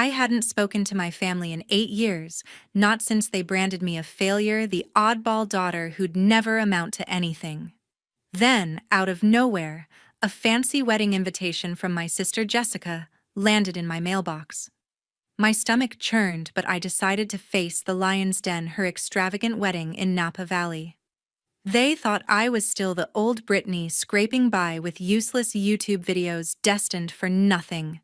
I hadn't spoken to my family in 8 years, not since they branded me a failure, the oddball daughter who'd never amount to anything. Then, out of nowhere, a fancy wedding invitation from my sister Jessica landed in my mailbox. My stomach churned, but I decided to face the lion's den, her extravagant wedding in Napa Valley. They thought I was still the old Brittany scraping by with useless YouTube videos destined for nothing.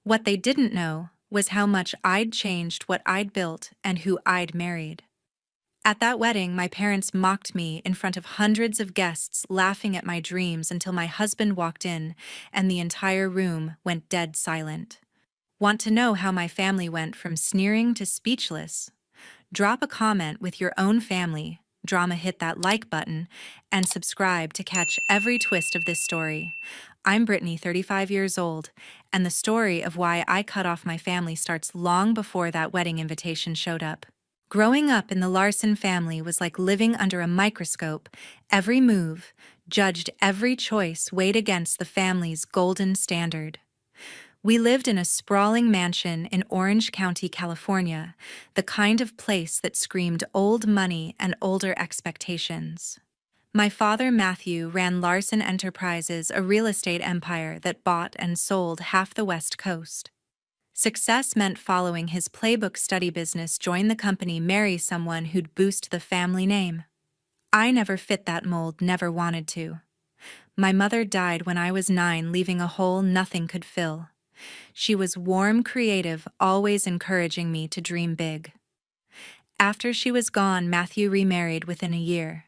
What they didn't know was how much I'd changed, what I'd built, and who I'd married. At that wedding, my parents mocked me in front of hundreds of guests, laughing at my dreams until my husband walked in and the entire room went dead silent. Want to know how my family went from sneering to speechless? Drop a comment with your own family, drama, hit that like button, and subscribe to catch every twist of this story. I'm Brittany, 35 years old, and the story of why I cut off my family starts long before that wedding invitation showed up. Growing up in the Larson family was like living under a microscope. Every move, judged, every choice weighed against the family's golden standard. We lived in a sprawling mansion in Orange County, California, the kind of place that screamed old money and older expectations. My father, Matthew, ran Larson Enterprises, a real estate empire that bought and sold half the West Coast. Success meant following his playbook, study business, join the company, marry someone who'd boost the family name. I never fit that mold, never wanted to. My mother died when I was 9, leaving a hole nothing could fill. She was warm, creative, always encouraging me to dream big. After she was gone, Matthew remarried within a year.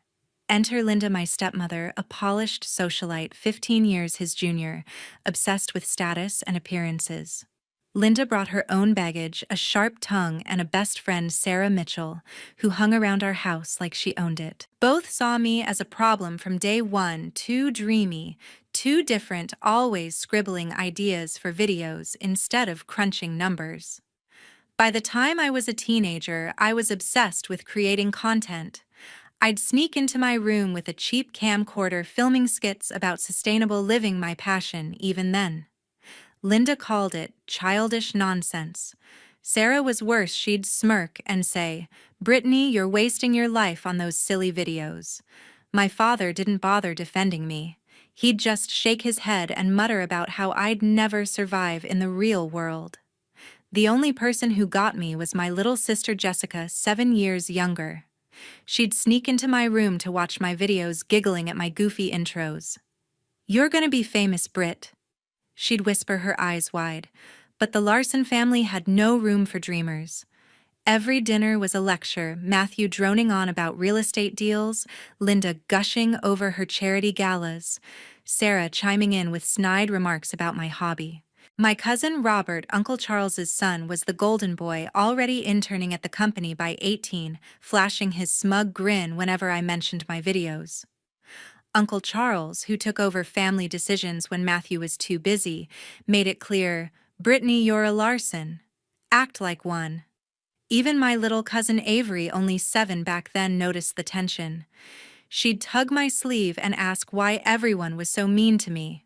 Enter Linda, my stepmother, a polished socialite, 15 years his junior, obsessed with status and appearances. Linda brought her own baggage, a sharp tongue, and a best friend, Sarah Mitchell, who hung around our house like she owned it. Both saw me as a problem from day one, too dreamy, too different, always scribbling ideas for videos instead of crunching numbers. By the time I was a teenager, I was obsessed with creating content. I'd sneak into my room with a cheap camcorder, filming skits about sustainable living, my passion even then. Linda called it childish nonsense. Sarah was worse. She'd smirk and say, "Brittany, you're wasting your life on those silly videos." My father didn't bother defending me. He'd just shake his head and mutter about how I'd never survive in the real world. The only person who got me was my little sister Jessica, 7 years younger. She'd sneak into my room to watch my videos, giggling at my goofy intros. "You're gonna be famous, Britt," she'd whisper, her eyes wide. But the Larson family had no room for dreamers. Every dinner was a lecture, Matthew droning on about real estate deals, Linda gushing over her charity galas, Sarah chiming in with snide remarks about my hobby. My cousin Robert, Uncle Charles's son, was the golden boy, already interning at the company by 18, flashing his smug grin whenever I mentioned my videos. Uncle Charles, who took over family decisions when Matthew was too busy, made it clear, "Brittany, you're a Larson. Act like one." Even my little cousin Avery, only 7 back then, noticed the tension. She'd tug my sleeve and ask why everyone was so mean to me.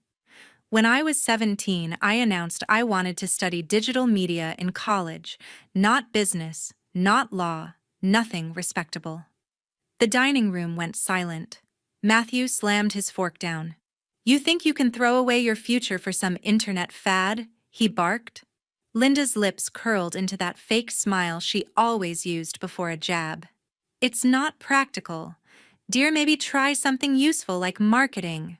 When I was 17, I announced I wanted to study digital media in college, not business, not law, nothing respectable. The dining room went silent. Matthew slammed his fork down. "You think you can throw away your future for some internet fad?" he barked. Linda's lips curled into that fake smile she always used before a jab. "It's not practical. Dear, maybe try something useful like marketing."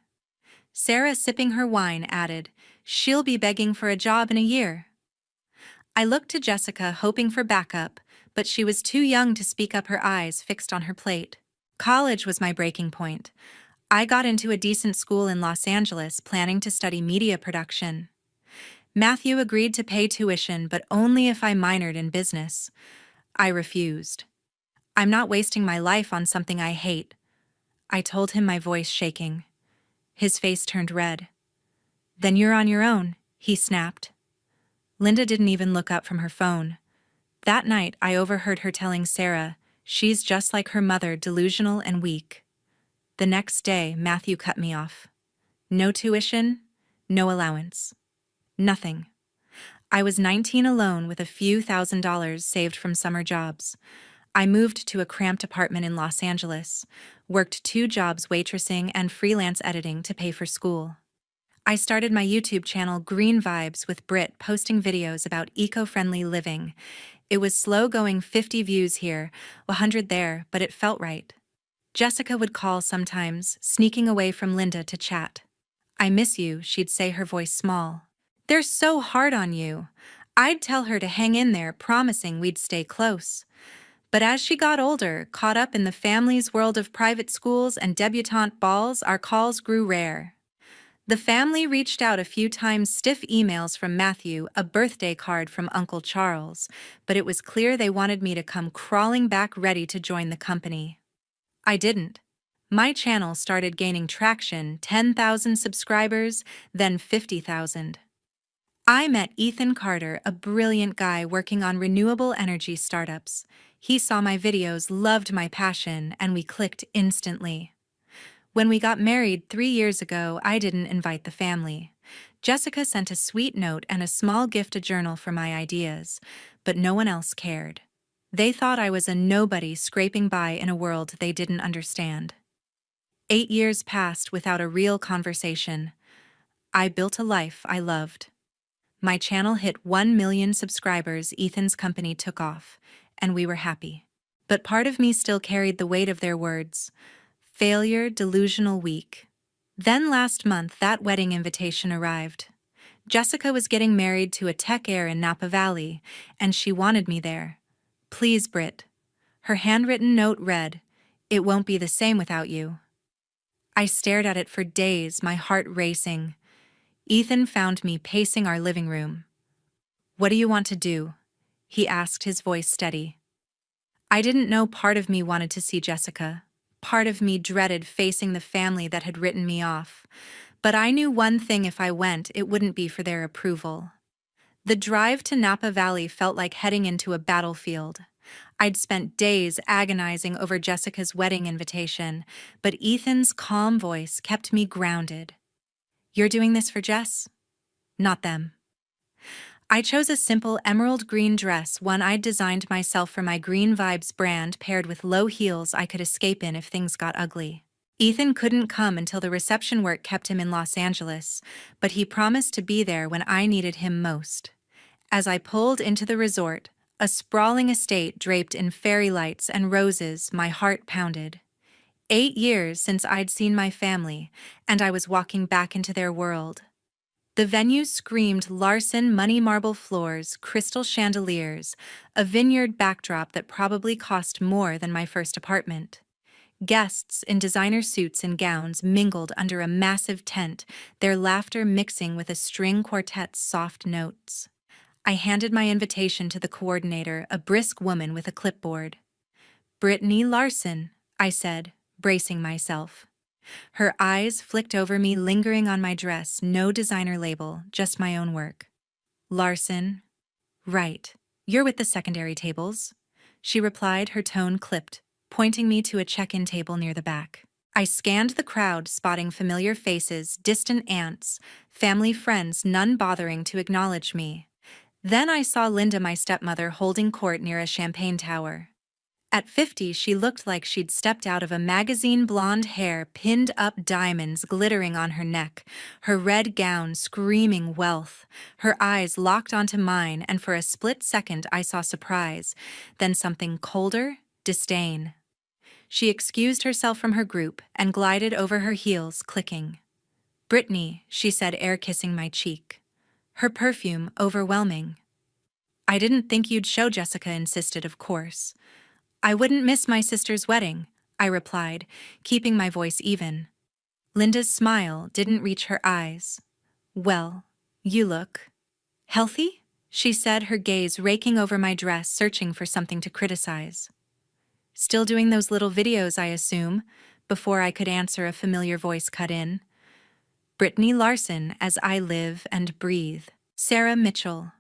Sarah, sipping her wine, added, "She'll be begging for a job in a year." I looked to Jessica, hoping for backup, but she was too young to speak up, her eyes fixed on her plate. College was my breaking point. I got into a decent school in Los Angeles, planning to study media production. Matthew agreed to pay tuition, but only if I minored in business. I refused. "I'm not wasting my life on something I hate," I told him, my voice shaking. His face turned red. "Then you're on your own," he snapped. Linda didn't even look up from her phone. That night, I overheard her telling Sarah, "She's just like her mother, delusional and weak." The next day, Matthew cut me off. No tuition, no allowance. Nothing. I was 19 alone with a few $1,000s saved from summer jobs. I moved to a cramped apartment in Los Angeles, worked 2 jobs waitressing and freelance editing to pay for school. I started my YouTube channel Green Vibes with Brit, posting videos about eco-friendly living. It was slow going, 50 views here, 100 there, but it felt right. Jessica would call sometimes, sneaking away from Linda to chat. "I miss you," she'd say, her voice small. "They're so hard on you." I'd tell her to hang in there, promising we'd stay close. But as she got older, caught up in the family's world of private schools and debutante balls, our calls grew rare. The family reached out a few times, stiff emails from Matthew, a birthday card from Uncle Charles, but it was clear they wanted me to come crawling back ready to join the company. I didn't. My channel started gaining traction, 10,000 subscribers, then 50,000. I met Ethan Carter, a brilliant guy working on renewable energy startups. He saw my videos, loved my passion, and we clicked instantly. When we got married 3 years ago, I didn't invite the family. Jessica sent a sweet note and a small gift, a journal for my ideas, but no one else cared. They thought I was a nobody scraping by in a world they didn't understand. 8 years passed without a real conversation. I built a life I loved. My channel hit 1 million subscribers, Ethan's company took off, and we were happy. But part of me still carried the weight of their words. Failure, delusional, weak. Then last month, that wedding invitation arrived. Jessica was getting married to a tech heir in Napa Valley, and she wanted me there. "Please, Brit." Her handwritten note read, "It won't be the same without you." I stared at it for days, my heart racing. Ethan found me pacing our living room. "What do you want to do?" he asked, his voice steady. I didn't know. Part of me wanted to see Jessica. Part of me dreaded facing the family that had written me off. But I knew one thing: if I went, it wouldn't be for their approval. The drive to Napa Valley felt like heading into a battlefield. I'd spent days agonizing over Jessica's wedding invitation, but Ethan's calm voice kept me grounded. "You're doing this for Jess, not them." I chose a simple emerald green dress, one I'd designed myself for my Green Vibes brand, paired with low heels I could escape in if things got ugly. Ethan couldn't come until the reception work kept him in Los Angeles, but he promised to be there when I needed him most. As I pulled into the resort, a sprawling estate draped in fairy lights and roses, my heart pounded. 8 years since I'd seen my family, and I was walking back into their world. The venue screamed Larson, money marble floors, crystal chandeliers, a vineyard backdrop that probably cost more than my first apartment. Guests in designer suits and gowns mingled under a massive tent, their laughter mixing with a string quartet's soft notes. I handed my invitation to the coordinator, a brisk woman with a clipboard. "Brittany Larson," I said, bracing myself. Her eyes flicked over me, lingering on my dress, no designer label, just my own work. "Larson? Right. You're with the secondary tables," she replied, her tone clipped, pointing me to a check-in table near the back. I scanned the crowd, spotting familiar faces, distant aunts, family friends, none bothering to acknowledge me. Then I saw Linda, my stepmother, holding court near a champagne tower. At 50, she looked like she'd stepped out of a magazine, blonde hair pinned up, diamonds glittering on her neck, her red gown screaming wealth. Her eyes locked onto mine, and for a split second I saw surprise, then something colder, disdain. She excused herself from her group and glided over her heels, clicking. "Brittany," she said, air-kissing my cheek. Her perfume overwhelming. "I didn't think you'd show," Jessica insisted, of course. "I wouldn't miss my sister's wedding," I replied, keeping my voice even. Linda's smile didn't reach her eyes. "Well, you look healthy," she said, her gaze raking over my dress, searching for something to criticize. "Still doing those little videos, I assume?" Before I could answer, a familiar voice cut in. "Brittany Larson, as I live and breathe." Sarah Mitchell.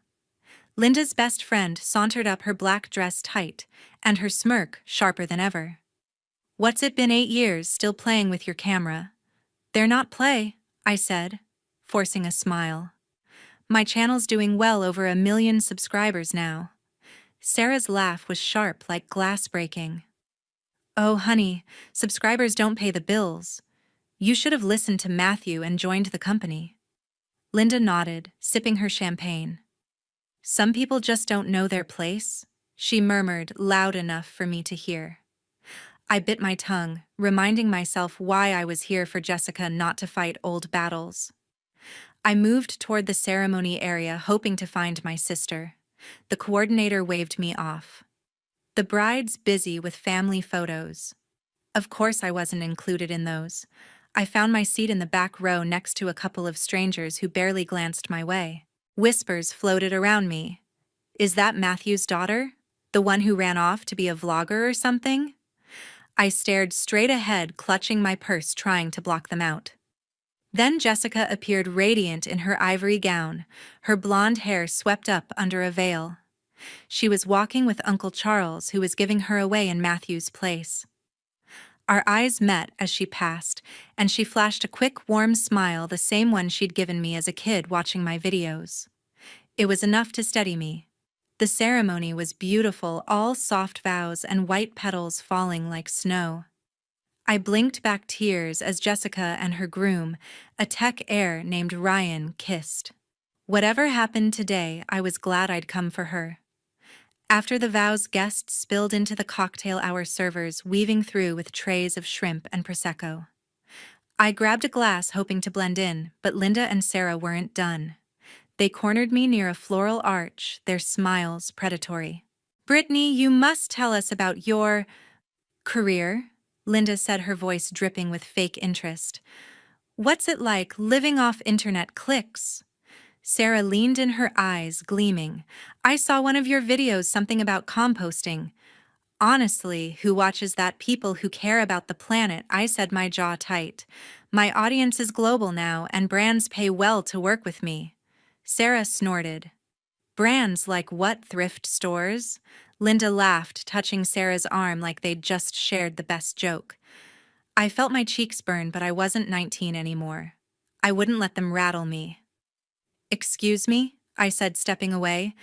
Linda's best friend sauntered up, her black dress tight, and her smirk sharper than ever. "What's it been 8 years, still playing with your camera?" "They're not play," I said, forcing a smile. My channel's doing well over 1 million subscribers now. Sarah's laugh was sharp like glass breaking. Oh, honey, subscribers don't pay the bills. You should have listened to Matthew and joined the company. Linda nodded, sipping her champagne. Some people just don't know their place, she murmured loud enough for me to hear. I bit my tongue, reminding myself why I was here for Jessica, not to fight old battles. I moved toward the ceremony area, hoping to find my sister. The coordinator waved me off. The bride's busy with family photos. Of course I wasn't included in those. I found my seat in the back row next to a couple of strangers who barely glanced my way. Whispers floated around me. Is that Matthew's daughter? The one who ran off to be a vlogger or something? I stared straight ahead, clutching my purse, trying to block them out. Then Jessica appeared, radiant in her ivory gown, her blonde hair swept up under a veil. She was walking with Uncle Charles, who was giving her away in Matthew's place. Our eyes met as she passed, and she flashed a quick, warm smile, the same one she'd given me as a kid watching my videos. It was enough to steady me. The ceremony was beautiful, all soft vows and white petals falling like snow. I blinked back tears as Jessica and her groom, a tech heir named Ryan, kissed. Whatever happened today, I was glad I'd come for her. After the vows, guests spilled into the cocktail hour, servers weaving through with trays of shrimp and Prosecco. I grabbed a glass, hoping to blend in, but Linda and Sarah weren't done. They cornered me near a floral arch, their smiles predatory. Brittany, you must tell us about your career, Linda said, her voice dripping with fake interest. What's it like living off internet clicks? Sarah leaned in, her eyes gleaming. I saw one of your videos, something about composting. Honestly, who watches that? People who care about the planet, I said, my jaw tight. My audience is global now, and brands pay well to work with me. Sarah snorted. Brands like what? Thrift stores? Linda laughed, touching Sarah's arm like they'd just shared the best joke. I felt my cheeks burn, but I wasn't 19 anymore. I wouldn't let them rattle me. Excuse me, I said, stepping away,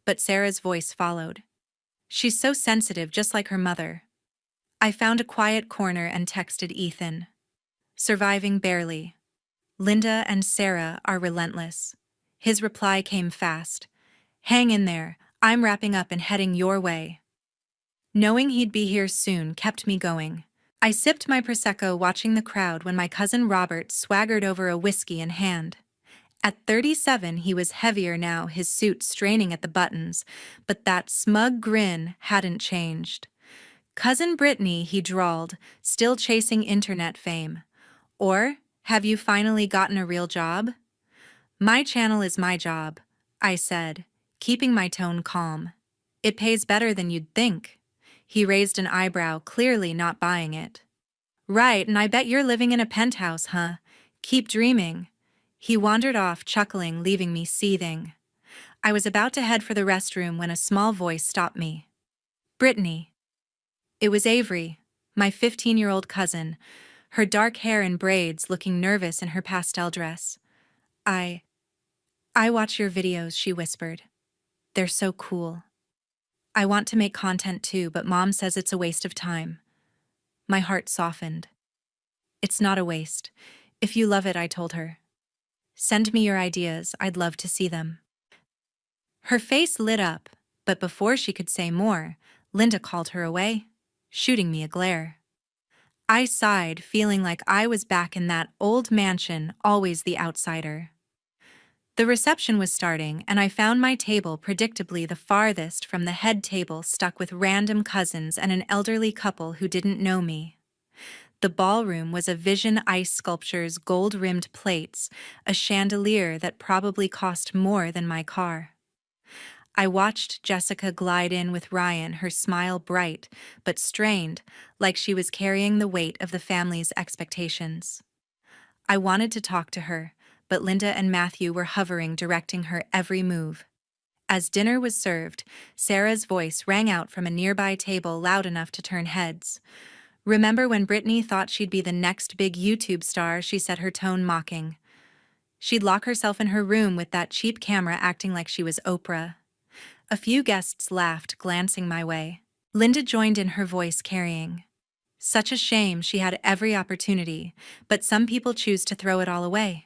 but Sarah's voice followed. She's so sensitive, just like her mother. I found a quiet corner and texted Ethan. Surviving barely. Linda and Sarah are relentless. His reply came fast. Hang in there, I'm wrapping up and heading your way. Knowing he'd be here soon kept me going. I sipped my Prosecco, watching the crowd, when my cousin Robert swaggered over, a whiskey in hand. At 37, he was heavier now, his suit straining at the buttons, but that smug grin hadn't changed. Cousin Brittany, he drawled, still chasing internet fame. Or, have you finally gotten a real job? My channel is my job, I said, keeping my tone calm. It pays better than you'd think. He raised an eyebrow, clearly not buying it. Right, and I bet you're living in a penthouse, huh? Keep dreaming. He wandered off, chuckling, leaving me seething. I was about to head for the restroom when a small voice stopped me. Brittany. It was Avery, my 15-year-old cousin, her dark hair in braids, looking nervous in her pastel dress. I watch your videos, she whispered. They're so cool. I want to make content too, but Mom says it's a waste of time. My heart softened. It's not a waste. If you love it, I told her. Send me your ideas, I'd love to see them. Her face lit up, but before she could say more, Linda called her away, shooting me a glare. I sighed, feeling like I was back in that old mansion, always the outsider. The reception was starting, and I found my table, predictably the farthest from the head table, stuck with random cousins and an elderly couple who didn't know me. The ballroom was a Vision ice sculptures, gold-rimmed plates, a chandelier that probably cost more than my car. I watched Jessica glide in with Ryan, her smile bright but strained, like she was carrying the weight of the family's expectations. I wanted to talk to her, but Linda and Matthew were hovering, directing her every move. As dinner was served, Sarah's voice rang out from a nearby table, loud enough to turn heads. Remember when Brittany thought she'd be the next big YouTube star? She said, her tone mocking. She'd lock herself in her room with that cheap camera acting like she was Oprah. A few guests laughed, glancing my way. Linda joined in, her voice carrying. Such a shame, she had every opportunity, but some people choose to throw it all away.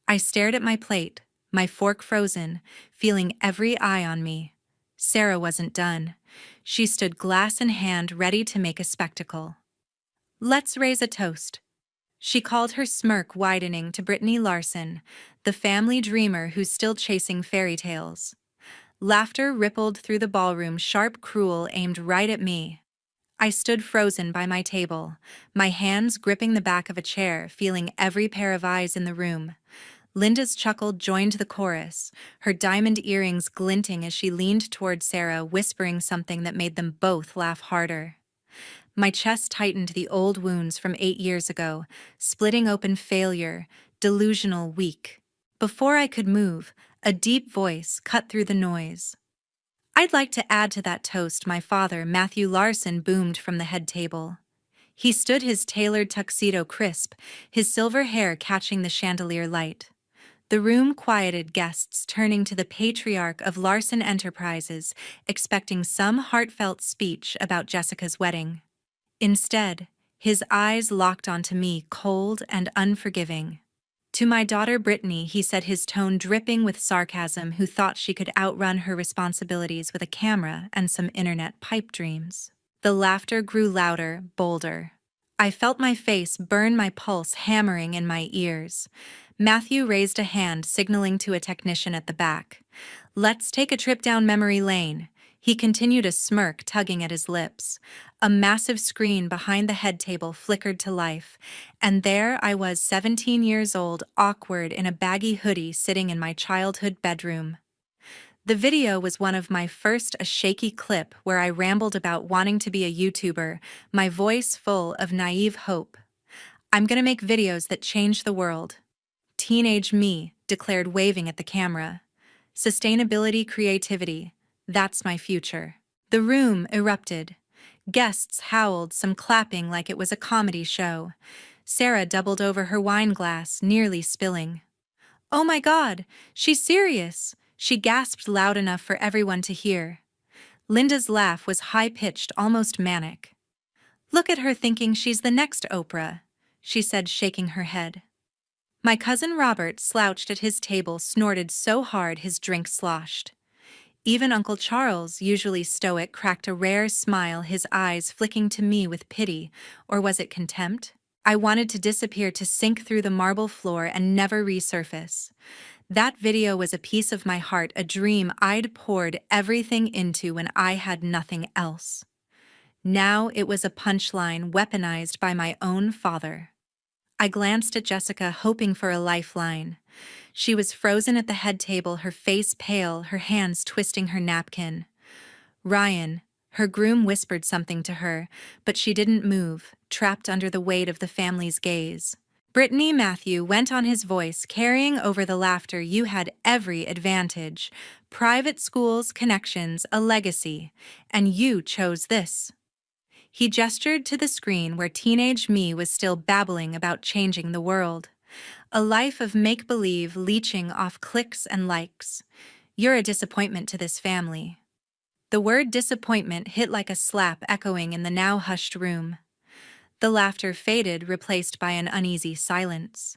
I stared at my plate, my fork frozen, feeling every eye on me. Sarah wasn't done. She stood glass in hand, ready to make a spectacle. "Let's raise a toast," she called, her smirk widening, to Brittany Larson, the family dreamer who's still chasing fairy tales. Laughter rippled through the ballroom, sharp, cruel, aimed right at me. I stood frozen by my table, my hands gripping the back of a chair, feeling every pair of eyes in the room. Linda's chuckle joined the chorus, her diamond earrings glinting as she leaned toward Sarah, whispering something that made them both laugh harder. My chest tightened, the old wounds from 8 years ago, splitting open, failure, delusional, weak. Before I could move, a deep voice cut through the noise. "I'd like to add to that toast, my father," Matthew Larson boomed from the head table. He stood, his tailored tuxedo crisp, his silver hair catching the chandelier light. The room quieted, guests turning to the patriarch of Larson Enterprises, expecting some heartfelt speech about Jessica's wedding. Instead, his eyes locked onto me, cold and unforgiving. "To my daughter Brittany," he said, his tone dripping with sarcasm, who thought she could outrun her responsibilities with a camera and some internet pipe dreams. The laughter grew louder, bolder. I felt my face burn, my pulse hammering in my ears. Matthew raised a hand, signaling to a technician at the back. "Let's take a trip down memory lane." He continued, a smirk tugging at his lips. A massive screen behind the head table flickered to life, and there I was, 17 years old, awkward in a baggy hoodie, sitting in my childhood bedroom. The video was one of my first, a shaky clip where I rambled about wanting to be a YouTuber, my voice full of naive hope. "I'm gonna make videos that change the world." Teenage me declared, waving at the camera. "Sustainability, creativity, that's my future." The room erupted. Guests howled, some clapping like it was a comedy show. Sarah doubled over her wine glass, nearly spilling. "Oh my God, she's serious!" she gasped loud enough for everyone to hear. Linda's laugh was high-pitched, almost manic. "Look at her, thinking she's the next Oprah," she said, shaking her head. My cousin Robert slouched at his table, snorted so hard his drink sloshed. Even Uncle Charles, usually stoic, cracked a rare smile, his eyes flicking to me with pity, or was it contempt? I wanted to disappear, to sink through the marble floor and never resurface. That video was a piece of my heart, a dream I'd poured everything into when I had nothing else. Now it was a punchline, weaponized by my own father. I glanced at Jessica, hoping for a lifeline. She was frozen at the head table, her face pale, her hands twisting her napkin. "Ryan," her groom whispered something to her, but she didn't move, trapped under the weight of the family's gaze. "Brittany," Matthew went on, his voice carrying over the laughter, "you had every advantage. Private schools, connections, a legacy. And you chose this." He gestured to the screen where teenage me was still babbling about changing the world. "A life of make-believe, leeching off clicks and likes. You're a disappointment to this family." The word disappointment hit like a slap, echoing in the now hushed room. The laughter faded, replaced by an uneasy silence.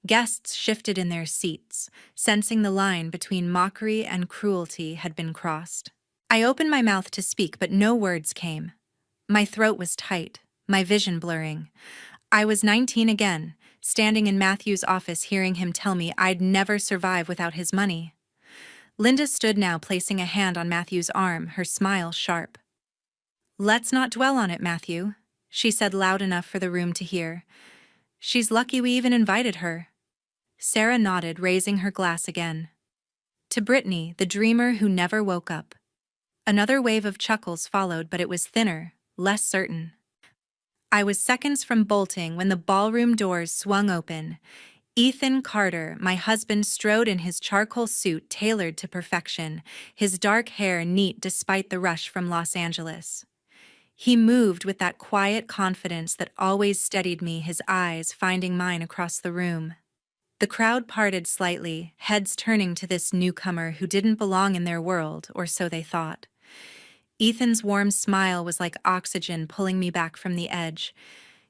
Guests shifted in their seats, sensing the line between mockery and cruelty had been crossed. I opened my mouth to speak, but no words came. My throat was tight, my vision blurring. I was 19 again, standing in Matthew's office, hearing him tell me I'd never survive without his money. Linda stood now, placing a hand on Matthew's arm, her smile sharp. "Let's not dwell on it, Matthew," she said loud enough for the room to hear. "She's lucky we even invited her." Sarah nodded, raising her glass again. "To Brittany, the dreamer who never woke up." Another wave of chuckles followed, but it was thinner, less certain. I was seconds from bolting when the ballroom doors swung open. Ethan Carter, my husband, strode in, his charcoal suit tailored to perfection, his dark hair neat despite the rush from Los Angeles. He moved with that quiet confidence that always steadied me, his eyes finding mine across the room. The crowd parted slightly, heads turning to this newcomer who didn't belong in their world, or so they thought. Ethan's warm smile was like oxygen pulling me back from the edge.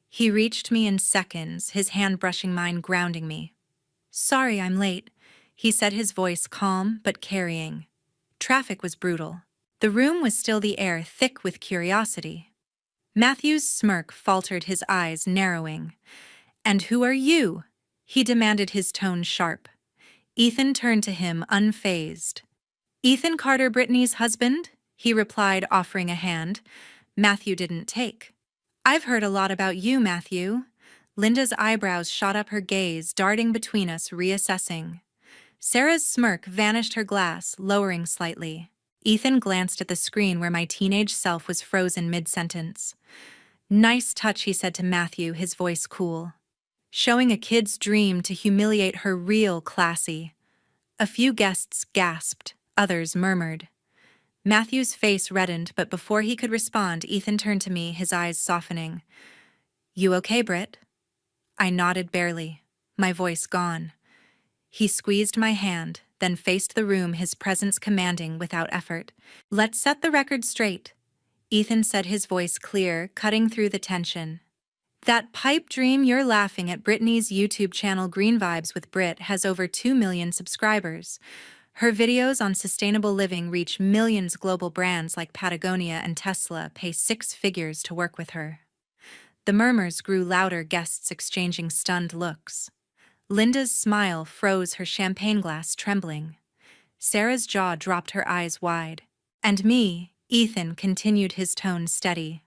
He reached me in seconds, his hand brushing mine, grounding me. "Sorry I'm late," he said, his voice calm but carrying. Traffic was brutal. The room was still the air thick with curiosity. Matthew's smirk faltered, his eyes narrowing. "And who are you?" he demanded, his tone sharp. Ethan turned to him, unfazed. "Ethan Carter, Brittany's husband," he replied, offering a hand. Matthew didn't take. "I've heard a lot about you, Matthew." Linda's eyebrows shot up, her gaze darting between us, reassessing. Sarah's smirk vanished, her glass lowering slightly. Ethan glanced at the screen where my teenage self was frozen mid-sentence. "Nice touch," he said to Matthew, his voice cool. "Showing a kid's dream to humiliate her, real classy." A few guests gasped, others murmured. Matthew's face reddened, but before he could respond, Ethan turned to me, his eyes softening. "You okay, Britt?" I nodded barely, my voice gone. He squeezed my hand, then faced the room, his presence commanding without effort. "Let's set the record straight," Ethan said, his voice clear, cutting through the tension. "That pipe dream you're laughing at, Brittany's YouTube channel Green Vibes with Brit, has over 2 million subscribers. Her videos on sustainable living reach millions. Global brands like Patagonia and Tesla pay 6 figures to work with her." The murmurs grew louder, guests exchanging stunned looks. Linda's smile froze, her champagne glass trembling. Sarah's jaw dropped, her eyes wide. "And me," Ethan continued, his tone steady.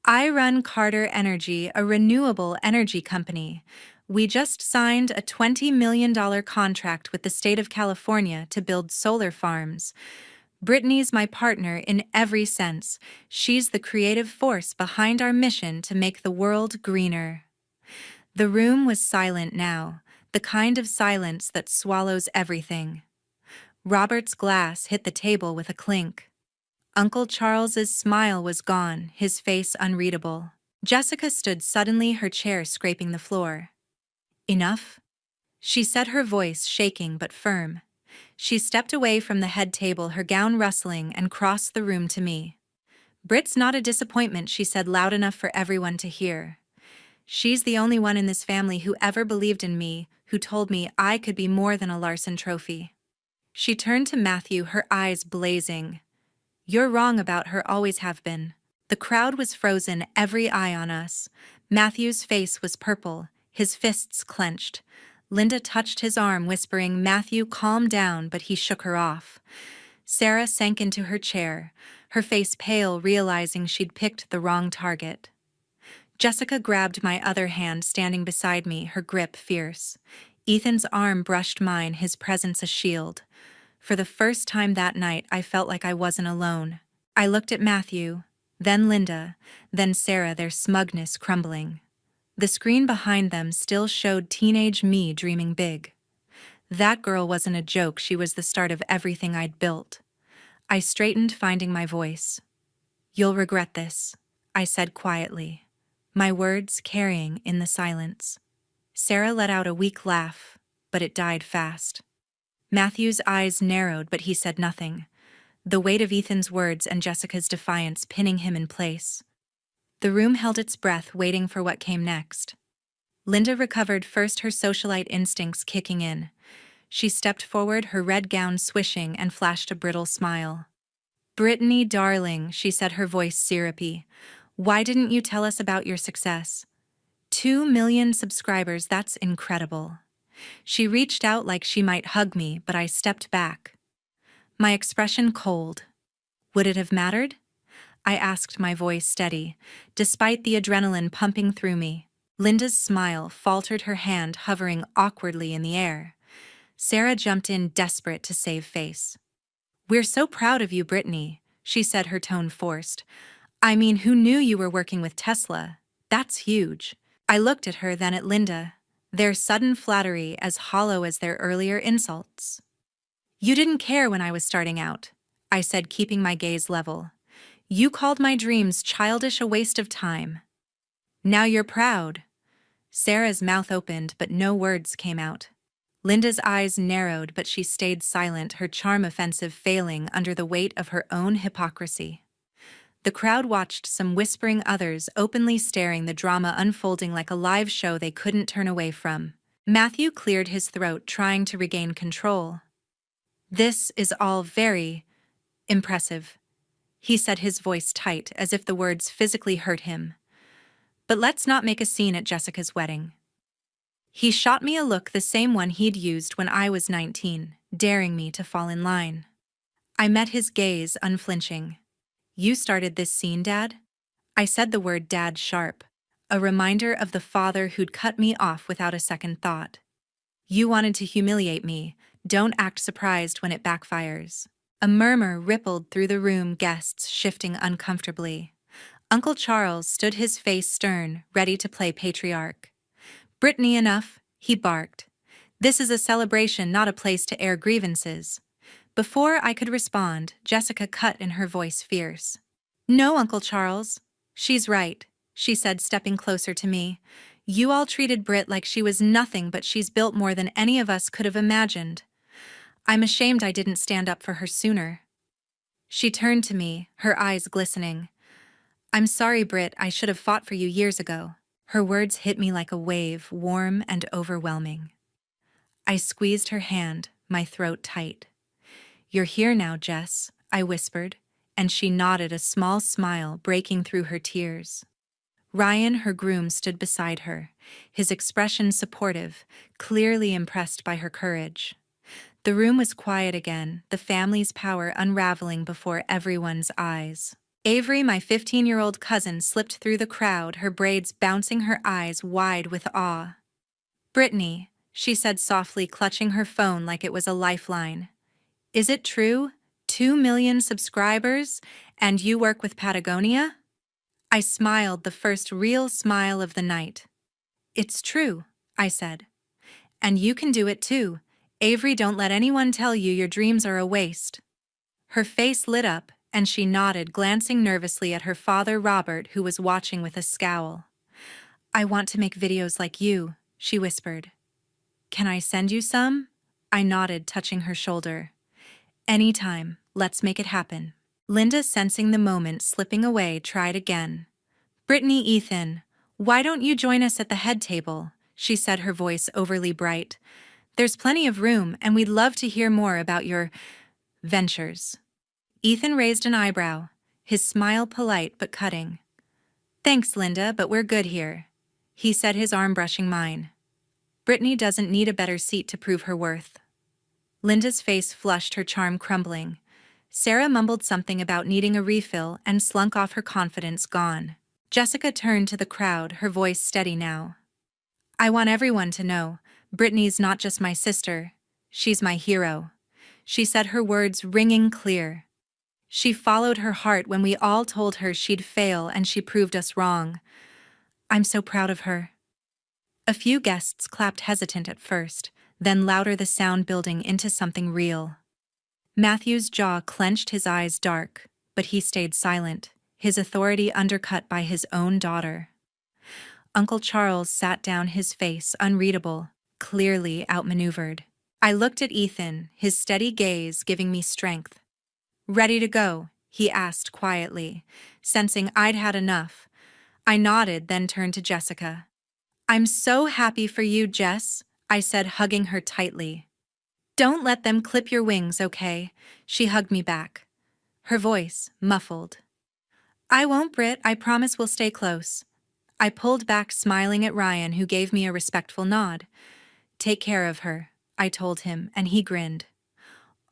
"I run Carter Energy, a renewable energy company. We just signed a $20 million contract with the state of California to build solar farms. Brittany's my partner in every sense. She's the creative force behind our mission to make the world greener." The room was silent now, the kind of silence that swallows everything. Robert's glass hit the table with a clink. Uncle Charles's smile was gone, his face unreadable. Jessica stood suddenly, her chair scraping the floor. "Enough?" she said, her voice shaking but firm. She stepped away from the head table, her gown rustling, and crossed the room to me. "Brit's not a disappointment," she said, loud enough for everyone to hear. "She's the only one in this family who ever believed in me, who told me I could be more than a Larson trophy." She turned to Matthew, her eyes blazing. "You're wrong about her, always have been." The crowd was frozen, every eye on us. Matthew's face was purple, his fists clenched. Linda touched his arm, whispering, "Matthew, calm down," but he shook her off. Sarah sank into her chair, her face pale, realizing she'd picked the wrong target. Jessica grabbed my other hand, standing beside me, her grip fierce. Ethan's arm brushed mine, his presence a shield. For the first time that night, I felt like I wasn't alone. I looked at Matthew, then Linda, then Sarah, their smugness crumbling. The screen behind them still showed teenage me dreaming big. That girl wasn't a joke, she was the start of everything I'd built. I straightened, finding my voice. "You'll regret this," I said quietly, my words carrying in the silence. Sarah let out a weak laugh, but it died fast. Matthew's eyes narrowed, but he said nothing, the weight of Ethan's words and Jessica's defiance pinning him in place. The room held its breath, waiting for what came next. Linda recovered first, her socialite instincts kicking in. She stepped forward, her red gown swishing, and flashed a brittle smile. "Brittany, darling," she said, her voice syrupy, "why didn't you tell us about your success? 2 million subscribers, that's incredible." She reached out like she might hug me, but I stepped back. My expression cold. "Would it have mattered?" I asked, my voice steady, despite the adrenaline pumping through me. Linda's smile faltered, her hand hovering awkwardly in the air. Sarah jumped in, desperate to save face. "We're so proud of you, Brittany," she said, her tone forced. "I mean, who knew you were working with Tesla? That's huge." I looked at her, then at Linda, their sudden flattery as hollow as their earlier insults. "You didn't care when I was starting out," I said, keeping my gaze level. "You called my dreams childish, a waste of time. Now you're proud." Sarah's mouth opened, but no words came out. Linda's eyes narrowed, but she stayed silent, her charm offensive failing under the weight of her own hypocrisy. The crowd watched, some whispering, others openly staring, the drama unfolding like a live show they couldn't turn away from. Matthew cleared his throat, trying to regain control. "This is all very impressive," he said, his voice tight, as if the words physically hurt him. "But let's not make a scene at Jessica's wedding." He shot me a look, the same one he'd used when I was 19, daring me to fall in line. I met his gaze, unflinching. "You started this scene, Dad?" I said the word dad sharp, a reminder of the father who'd cut me off without a second thought. "You wanted to humiliate me. Don't act surprised when it backfires." A murmur rippled through the room, guests shifting uncomfortably. Uncle Charles stood, his face stern, ready to play patriarch. "Brittany, enough," he barked. "This is a celebration, not a place to air grievances." Before I could respond, Jessica cut in, her voice fierce. "No, Uncle Charles. She's right," she said, stepping closer to me. "You all treated Britt like she was nothing, but she's built more than any of us could have imagined. I'm ashamed I didn't stand up for her sooner." She turned to me, her eyes glistening. "I'm sorry, Britt, I should have fought for you years ago." Her words hit me like a wave, warm and overwhelming. I squeezed her hand, my throat tight. "You're here now, Jess," I whispered, and she nodded, a small smile breaking through her tears. Ryan, her groom, stood beside her, his expression supportive, clearly impressed by her courage. The room was quiet again, the family's power unraveling before everyone's eyes. Avery, my 15-year-old cousin, slipped through the crowd, her braids bouncing, her eyes wide with awe. "Brittany," she said softly, clutching her phone like it was a lifeline. "Is it true? 2 million subscribers? And you work with Patagonia?" I smiled, the first real smile of the night. "It's true," I said. "And you can do it too. Avery, don't let anyone tell you your dreams are a waste." Her face lit up, and she nodded, glancing nervously at her father, Robert, who was watching with a scowl. "I want to make videos like you," she whispered. "Can I send you some?" I nodded, touching her shoulder. "Anytime, let's make it happen." Linda, sensing the moment slipping away, tried again. "Brittany, Ethan, why don't you join us at the head table?" she said, her voice overly bright. "There's plenty of room, and we'd love to hear more about your ventures." Ethan raised an eyebrow, his smile polite but cutting. "Thanks, Linda, but we're good here," he said, his arm brushing mine. "Brittany doesn't need a better seat to prove her worth." Linda's face flushed, her charm crumbling. Sarah mumbled something about needing a refill and slunk off, her confidence gone. Jessica turned to the crowd, her voice steady now. "I want everyone to know, Brittany's not just my sister, she's my hero," she said, her words ringing clear. "She followed her heart when we all told her she'd fail, and she proved us wrong. I'm so proud of her." A few guests clapped, hesitant at first, then louder, the sound building into something real. Matthew's jaw clenched, his eyes dark, but he stayed silent, his authority undercut by his own daughter. Uncle Charles sat down, his face unreadable, clearly outmaneuvered. I looked at Ethan, his steady gaze giving me strength. "Ready to go?" he asked quietly, sensing I'd had enough. I nodded, then turned to Jessica. "I'm so happy for you, Jess," I said, hugging her tightly. "Don't let them clip your wings, okay?" She hugged me back, her voice muffled. "I won't, Britt, I promise we'll stay close." I pulled back, smiling at Ryan, who gave me a respectful nod. "Take care of her," I told him, and he grinned.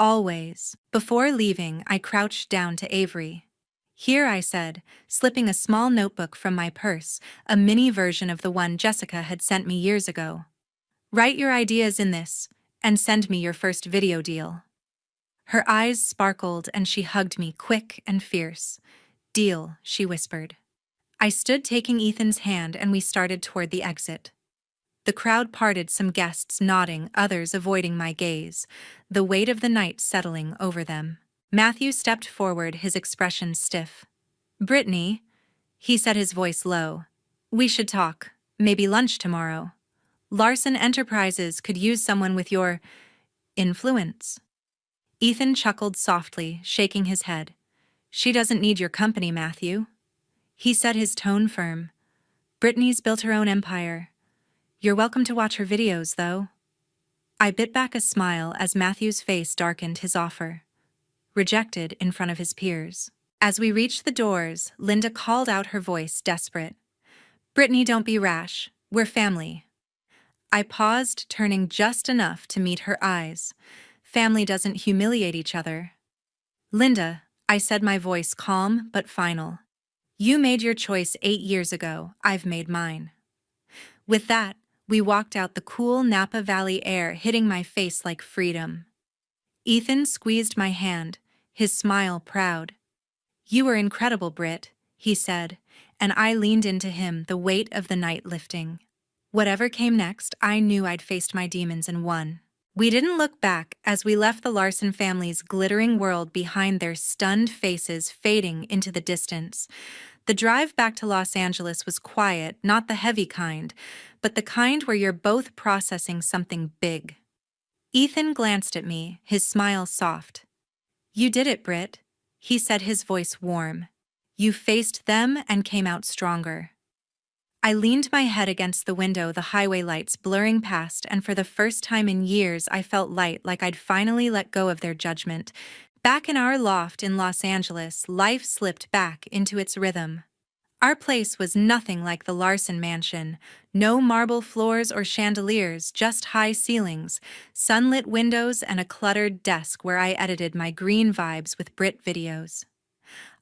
"Always." Before leaving, I crouched down to Avery. "Here," I said, slipping a small notebook from my purse, a mini version of the one Jessica had sent me years ago. "Write your ideas in this, and send me your first video deal." Her eyes sparkled, and she hugged me, quick and fierce. "Deal," she whispered. I stood, taking Ethan's hand, and we started toward the exit. The crowd parted, some guests nodding, others avoiding my gaze, the weight of the night settling over them. Matthew stepped forward, his expression stiff. "Brittany," he said, his voice low. "We should talk. Maybe lunch tomorrow." Larson Enterprises could use someone with your influence. Ethan chuckled softly, shaking his head. She doesn't need your company, Matthew. He said, his tone firm. Brittany's built her own empire. You're welcome to watch her videos, though. I bit back a smile as Matthew's face darkened his offer. Rejected in front of his peers. As we reached the doors, Linda called out, her voice desperate. Brittany, don't be rash. We're family. I paused, turning just enough to meet her eyes. Family doesn't humiliate each other. Linda, I said, my voice calm but final. You made your choice 8 years ago. I've made mine. With that, we walked out, the cool Napa Valley air hitting my face like freedom. Ethan squeezed my hand, his smile proud. You were incredible, Britt, he said, and I leaned into him, the weight of the night lifting. Whatever came next, I knew I'd faced my demons and won. We didn't look back as we left the Larson family's glittering world behind, their stunned faces fading into the distance. The drive back to Los Angeles was quiet, not the heavy kind, but the kind where you're both processing something big. Ethan glanced at me, his smile soft. You did it, Britt, he said, his voice warm. You faced them and came out stronger. I leaned my head against the window, the highway lights blurring past, and for the first time in years I felt light, like I'd finally let go of their judgment. Back in our loft in Los Angeles, life slipped back into its rhythm. Our place was nothing like the Larson mansion. No marble floors or chandeliers, just high ceilings, sunlit windows, and a cluttered desk where I edited my green vibes with Brit videos.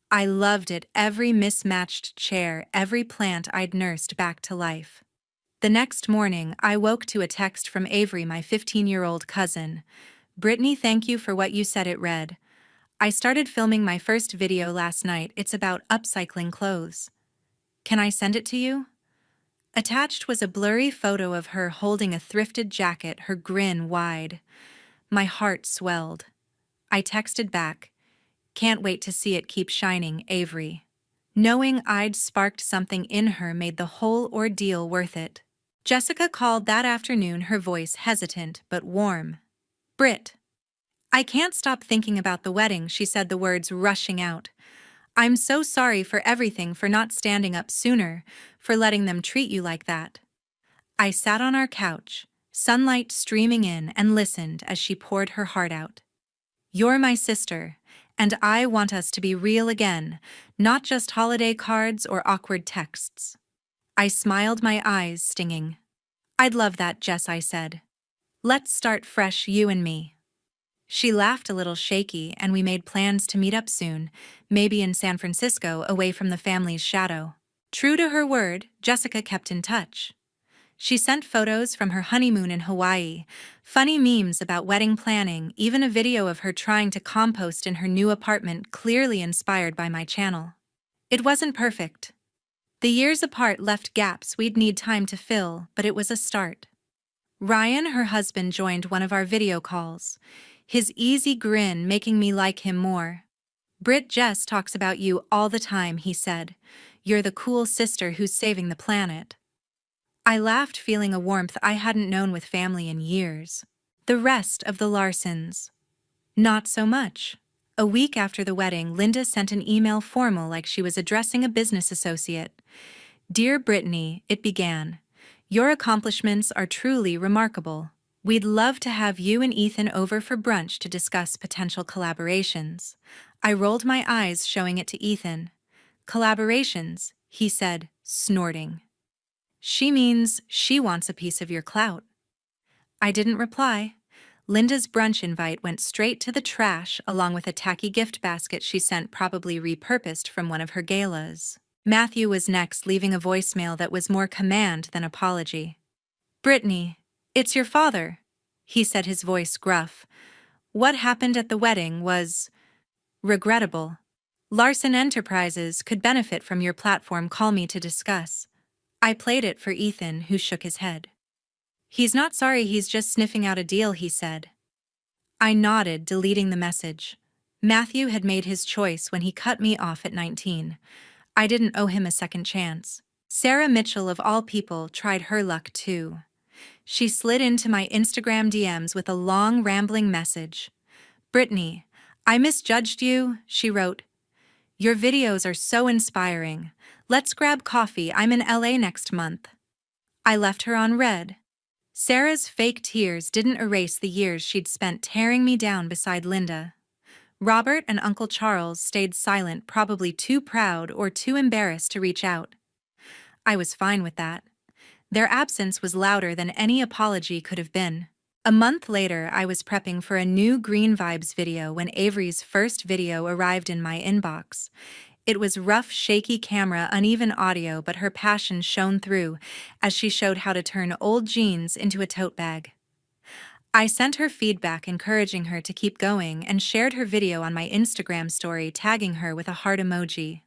I loved it, every mismatched chair, every plant I'd nursed back to life. The next morning, I woke to a text from Avery, my 15-year-old cousin. Brittany, thank you for what you said, it read. I started filming my first video last night. It's about upcycling clothes. Can I send it to you? Attached was a blurry photo of her holding a thrifted jacket, her grin wide. My heart swelled. I texted back, can't wait to see it keep shining, Avery. Knowing I'd sparked something in her made the whole ordeal worth it. Jessica called that afternoon, her voice hesitant but warm. Britt. I can't stop thinking about the wedding, she said, the words rushing out. I'm so sorry for everything, for not standing up sooner, for letting them treat you like that. I sat on our couch, sunlight streaming in, and listened as she poured her heart out. You're my sister, and I want us to be real again, not just holiday cards or awkward texts. I smiled, my eyes stinging. I'd love that, Jess, I said. Let's start fresh, you and me. She laughed a little shaky, and we made plans to meet up soon, maybe in San Francisco, away from the family's shadow. True to her word, Jessica kept in touch. She sent photos from her honeymoon in Hawaii, funny memes about wedding planning, even a video of her trying to compost in her new apartment, clearly inspired by my channel. It wasn't perfect. The years apart left gaps we'd need time to fill, but it was a start. Ryan, her husband, joined one of our video calls, his easy grin making me like him more. Britt, Jess talks about you all the time, he said. You're the cool sister who's saving the planet. I laughed, feeling a warmth I hadn't known with family in years. The rest of the Larsons. Not so much. A week after the wedding, Linda sent an email formal, like she was addressing a business associate. Dear Brittany, it began. Your accomplishments are truly remarkable. We'd love to have you and Ethan over for brunch to discuss potential collaborations. I rolled my eyes, showing it to Ethan. Collaborations, he said, snorting. She means she wants a piece of your clout. I didn't reply. Linda's brunch invite went straight to the trash, along with a tacky gift basket she sent, probably repurposed from one of her galas. Matthew was next, leaving a voicemail that was more command than apology. Brittany, it's your father, he said, his voice gruff. What happened at the wedding was regrettable. Larson Enterprises could benefit from your platform. Call me to discuss. I played it for Ethan, who shook his head. He's not sorry, he's just sniffing out a deal, he said. I nodded, deleting the message. Matthew had made his choice when he cut me off at 19. I didn't owe him a second chance. Sarah Mitchell, of all people, tried her luck too. She slid into my Instagram DMs with a long, rambling message. "Brittany, I misjudged you," she wrote. "Your videos are so inspiring. Let's grab coffee. I'm in LA next month." I left her on read. Sarah's fake tears didn't erase the years she'd spent tearing me down beside Linda. Robert and Uncle Charles stayed silent, probably too proud or too embarrassed to reach out. I was fine with that. Their absence was louder than any apology could have been. A month later, I was prepping for a new Green Vibes video when Avery's first video arrived in my inbox. It was rough, shaky camera, uneven audio, but her passion shone through as she showed how to turn old jeans into a tote bag. I sent her feedback encouraging her to keep going and shared her video on my Instagram story, tagging her with a heart emoji.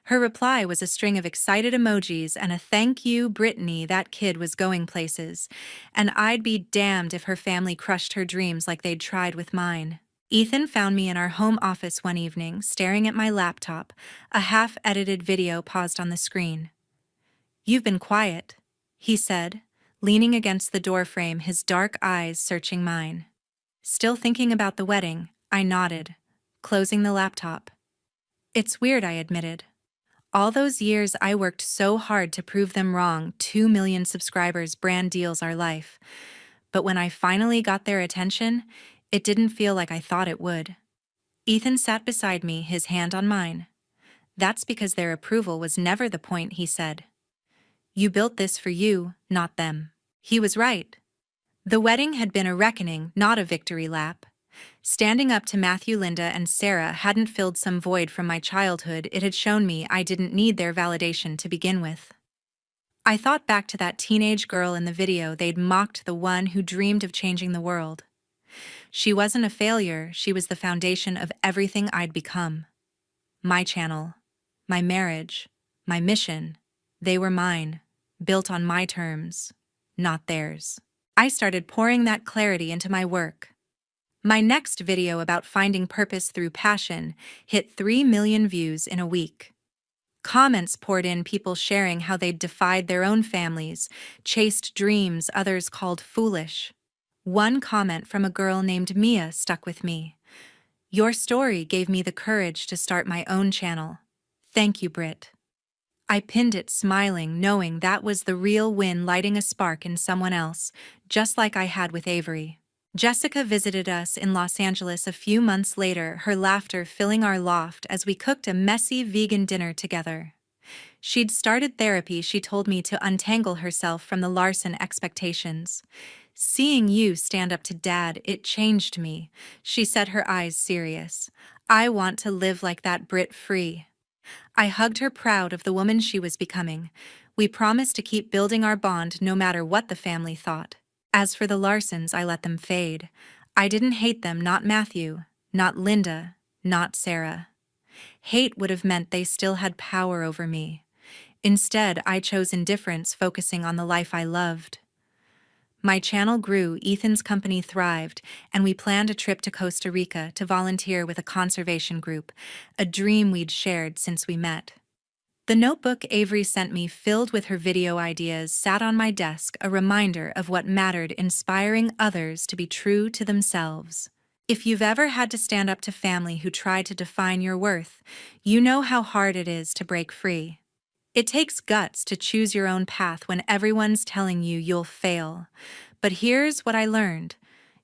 Her reply was a string of excited emojis and a "Thank you, Brittany, that kid was going places," and I'd be damned if her family crushed her dreams like they'd tried with mine. Ethan found me in our home office one evening, staring at my laptop, a half-edited video paused on the screen. "You've been quiet," he said, leaning against the doorframe, his dark eyes searching mine. "Still thinking about the wedding?" I nodded, closing the laptop. "It's weird," I admitted. "All those years I worked so hard to prove them wrong. 2 million subscribers, brand deals, our life. But when I finally got their attention, it didn't feel like I thought it would." Ethan sat beside me, his hand on mine. "That's because their approval was never the point," he said. "You built this for you, not them." He was right. The wedding had been a reckoning, not a victory lap. Standing up to Matthew, Linda, and Sarah hadn't filled some void from my childhood. It had shown me I didn't need their validation to begin with. I thought back to that teenage girl in the video they'd mocked, the one who dreamed of changing the world. She wasn't a failure, she was the foundation of everything I'd become. My channel, my marriage, my mission, they were mine, built on my terms, not theirs. I started pouring that clarity into my work. My next video about finding purpose through passion hit 3 million views in a week. Comments poured in, people sharing how they'd defied their own families, chased dreams others called foolish. One comment from a girl named Mia stuck with me. "Your story gave me the courage to start my own channel. Thank you, Britt." I pinned it, smiling, knowing that was the real win, lighting a spark in someone else, just like I had with Avery. Jessica visited us in Los Angeles a few months later, her laughter filling our loft as we cooked a messy vegan dinner together. She'd started therapy, she told me, to untangle herself from the Larson expectations. "Seeing you stand up to Dad, it changed me," she said, her eyes serious. "I want to live like that, Britt, free." I hugged her, proud of the woman she was becoming. We promised to keep building our bond no matter what the family thought. As for the Larsons, I let them fade. I didn't hate them, not Matthew, not Linda, not Sarah. Hate would have meant they still had power over me. Instead, I chose indifference, focusing on the life I loved. My channel grew, Ethan's company thrived, and we planned a trip to Costa Rica to volunteer with a conservation group, a dream we'd shared since we met. The notebook Avery sent me, filled with her video ideas, sat on my desk, a reminder of what mattered, inspiring others to be true to themselves. If you've ever had to stand up to family who tried to define your worth, you know how hard it is to break free. It takes guts to choose your own path when everyone's telling you you'll fail. But here's what I learned.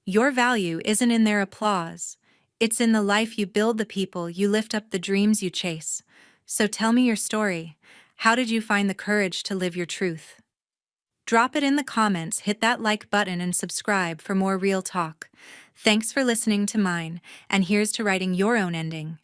Your value isn't in their applause. It's in the life you build, the people you lift up, the dreams you chase. So tell me your story. How did you find the courage to live your truth? Drop it in the comments, hit that like button, and subscribe for more real talk. Thanks for listening to mine, and here's to writing your own ending.